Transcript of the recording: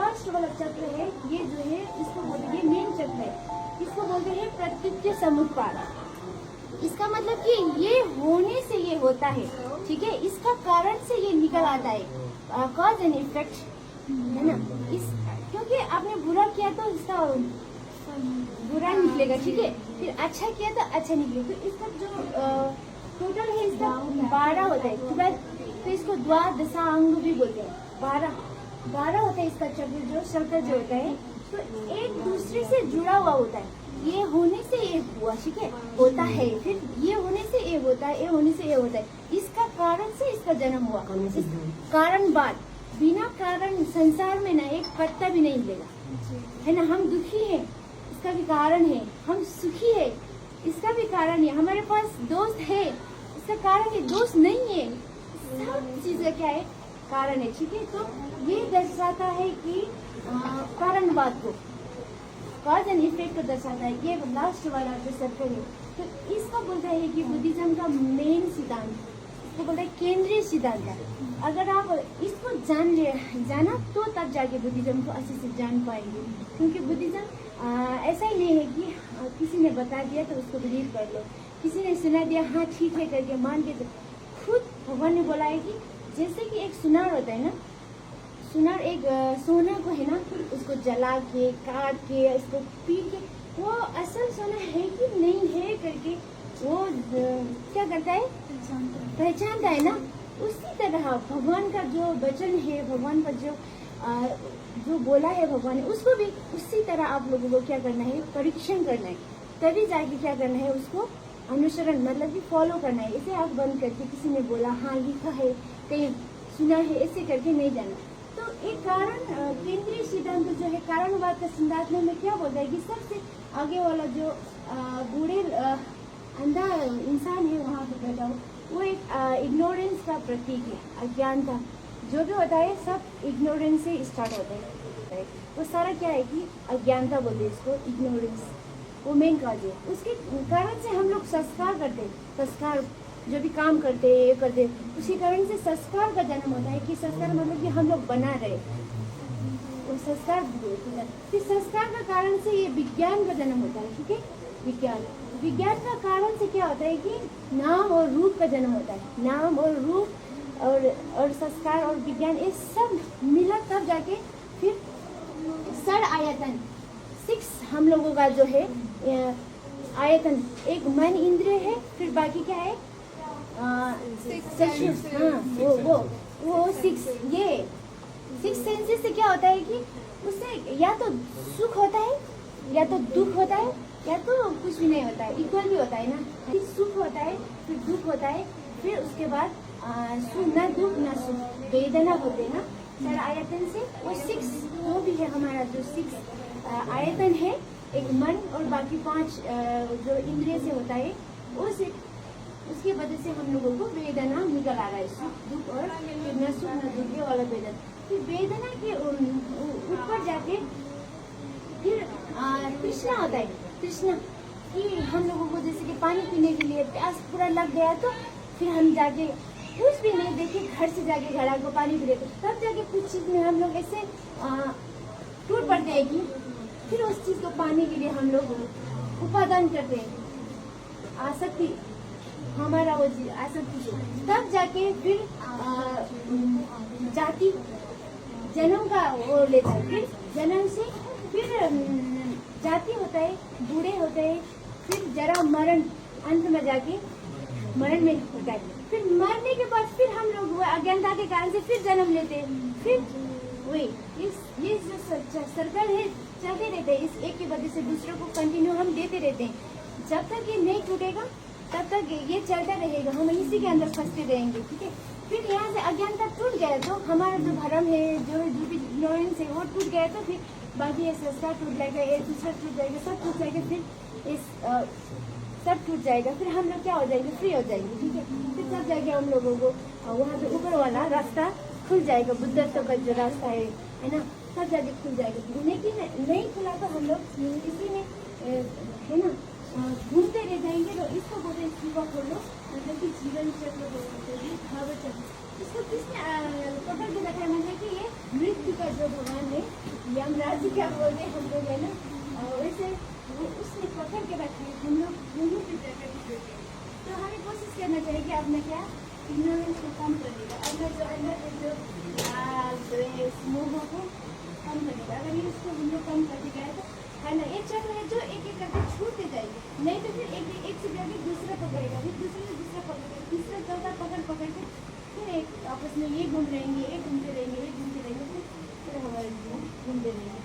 Last वाला चक्र है, ये जो है इसको बोलते हैं, ये मेन चक्र है, इसको बोलते हैं प्रकृति समुत्पाद। इसका मतलब कि ये होने से ये होता है, ठीक है, इसका कारण से ये निकल आता है, कॉज एंड इफेक्ट, है ना। इस क्योंकि आपने बुरा किया तो इसका बुरा निकलेगा, ठीक है, फिर अच्छा किया तो अच्छा निकलेगा। तो इसका जो टोटल है इसका 12 होता है, 12, तो इसको द्वादशांग भी बोलते हैं। 12 होता है इसका चक्र, जो चक्र जो होता है, तो एक दूसरे से जुड़ा हुआ होता है। ये होने से ये हुआ, ठीक है, होता है, फिर ये होने से ये होता है, ये होने से ये होता है, इसका कारण से इसका जन्म हुआ। कारण बाद, बिना कारण संसार में ना एक पत्ता भी नहीं मिलेगा, है ना। हम दुखी हैं, इसका भी कारण है, हम सुखी है, इसका भी कारण है, हमारे पास दोस्त है, इसका कारण है, दोस्त नहीं है, सब चीजें क्या है, कारण है, ठीक है। तो ये दर्शाता है कि कारणवाद को, कॉज एंड इफेक्ट को दर्शाता है। ये लास्ट वाला जो सर्कल है, तो इसका बोलता है कि बुद्धिज्म का मेन सिद्धांत, इसको बोलता है केंद्रीय सिद्धांत है। अगर आप इसको जाना तो तब जाके बुद्धिज्म को अच्छे से जान पाएंगे, क्योंकि बुद्धिज्म ऐसा ही नहीं है कि किसी ने बता दिया तो उसको बिलीव कर लो, किसी ने सुना दिया हाँ ठीक है करके मान के, खुद भगवान ने बोला है कि जैसे कि एक सुनार होता है ना, सुनार एक सोना को है ना, उसको जला के काट के इसको पीट के वो असल सोना है कि नहीं है करके वो क्या करता है, पहचानता है ना। उसी तरह भगवान का जो वचन है, भगवान का जो बोला है भगवान ने, उसको भी उसी तरह आप लोगों को क्या करना है, परीक्षण करना है, तभी जाके क्या करना है, उसको अनुसरण मतलब कि फॉलो करना है। इसे आप बंद करके किसी ने बोला हाँ लिखा है, कहीं सुना है, ऐसे करके नहीं जाना। तो एक कारण केंद्रीय सिद्धांत जो है, कारणवाद का सिद्धांत में क्या बोलता है कि सबसे आगे वाला जो बूढ़े अंधा इंसान है वहाँ पे बैठा हो, वो एक इग्नोरेंस का प्रतीक है, अज्ञानता। जो भी होता है सब इग्नोरेंस से स्टार्ट होता है, वो सारा क्या है कि अज्ञानता बोलते हैं इसको, इग्नोरेंस, वो मेन काज है। उसके कारण से हम लोग संस्कार करते हैं, संस्कार जो भी काम करते हैं करते हैं, उसी कारण से संस्कार का जन्म होता है। कि संस्कार मतलब कि हम लोग बना रहे, वो संस्कार फिर संस्कार का कारण से ये विज्ञान का जन्म होता है, ठीक है। विज्ञान का कारण से क्या होता है कि नाम और रूप का जन्म होता है। नाम और रूप और संस्कार और विज्ञान ये सब मिला तब जाके फिर सर आयतन 6 हम लोगों का जो है आयतन, एक मन इंद्रिय है, फिर बाकी क्या है वो 6 सेंसेस से क्या होता है कि उससे या तो सुख होता है या तो दुख होता है या तो कुछ भी नहीं होता है, इक्वल भी होता है ना। फिर सुख होता है, फिर दुख होता है, फिर उसके बाद न दुख न सुख, वेदना होते हैं ना। सर आयतन से वो 6 जो भी है हमारा जो 6 आयतन है, एक मन और बाकी 5 जो इंद्रिय से होता है, उसकी वजह से हम लोगों को वेदना निकल आ रहा है, सुख दुख और फिर न सुख न दुख वाला वेदना। फिर वेदना के ऊपर जाके फिर तृष्णा होता है। तृष्णा कि हम लोगों को जैसे कि पानी पीने के लिए प्यास पूरा लग गया, तो फिर हम जाके कुछ भी नहीं देखे घर से जाके घड़ा को पानी पी लेते, तब जाके कुछ चीज में हम लोग ऐसे टूट पड़ते हैं कि फिर उस चीज को पाने के लिए हम लोग उपादान करते हैं, आसक्ति हमारा वो चीज आसक्ति, तब जाके फिर जाति जन्म का वो लेता है। फिर जन्म से फिर जाति होता है, बूढ़े होते हैं, फिर जरा मरण, अंत में जाके मरण में होता है। फिर मरने के बाद फिर हम लोग अज्ञानता के कारण से फिर जन्म लेते हैं, फिर वही ये जो सर्कल है चलते रहते हैं, इस एक की वजह से दूसरों को कंटिन्यू हम देते रहते हैं। जब तक ये नहीं टूटेगा तब तक ये चलता रहेगा, हम इसी के अंदर फंसते रहेंगे, ठीक है। फिर यहाँ से अज्ञानता टूट गया तो हमारा जो भरम है, जो भी इग्नोरेंस है वो टूट गया, तो फिर बाकी ये संस्कार टूट जाएगा, ये दूसरा टूट जाएगा, सब टूट जाएगा, फिर इस सब टूट जाएगा, फिर हम लोग क्या हो जाएंगे, फ्री हो जाएंगे, ठीक है। फिर तब जाके हम लोगों को वहाँ पे ऊपर वाला रास्ता खुल जाएगा, बुद्धत्व का जो रास्ता है ना, तब जाके खुल जाएगा। लेकिन नहीं खुला तो हम लोग इसी में है ना घूमते रह जाएंगे। तो इसको बोलते हैं जीवा खोलो, मतलब कि जीवन चक्र बोलते हैं, भाव चक्र। इसको किसने पकड़ के रखा है, मतलब कि ये मृत्यु का जो भगवान है, यमराज जी क्या बोलते हैं हम लोग, है ना, वैसे वो उसने पकड़ के रखा है हम लोग दोनों की जगह। तो हमें कोशिश करना चाहिए कि अपना क्या इग्नोरेंस को कम करेगा, अपना जो अंदर जो द्वेष मोह को कम करेगा। अगर ये इसको हम लोग कम कर दिया है तो है ना, ये चक्र है जो एक एक करके छूटते जाएंगे, नहीं तो फिर एक से जाके दूसरा पकड़ेगा, फिर दूसरे से दूसरा पकड़ेगा, तीसरा चौथा पकड़ के फिर एक आपस में ये घूम रहेंगे, एक घूमते रहेंगे, एक घूमते रहेंगे, फिर हमारे घूमते रहेंगे।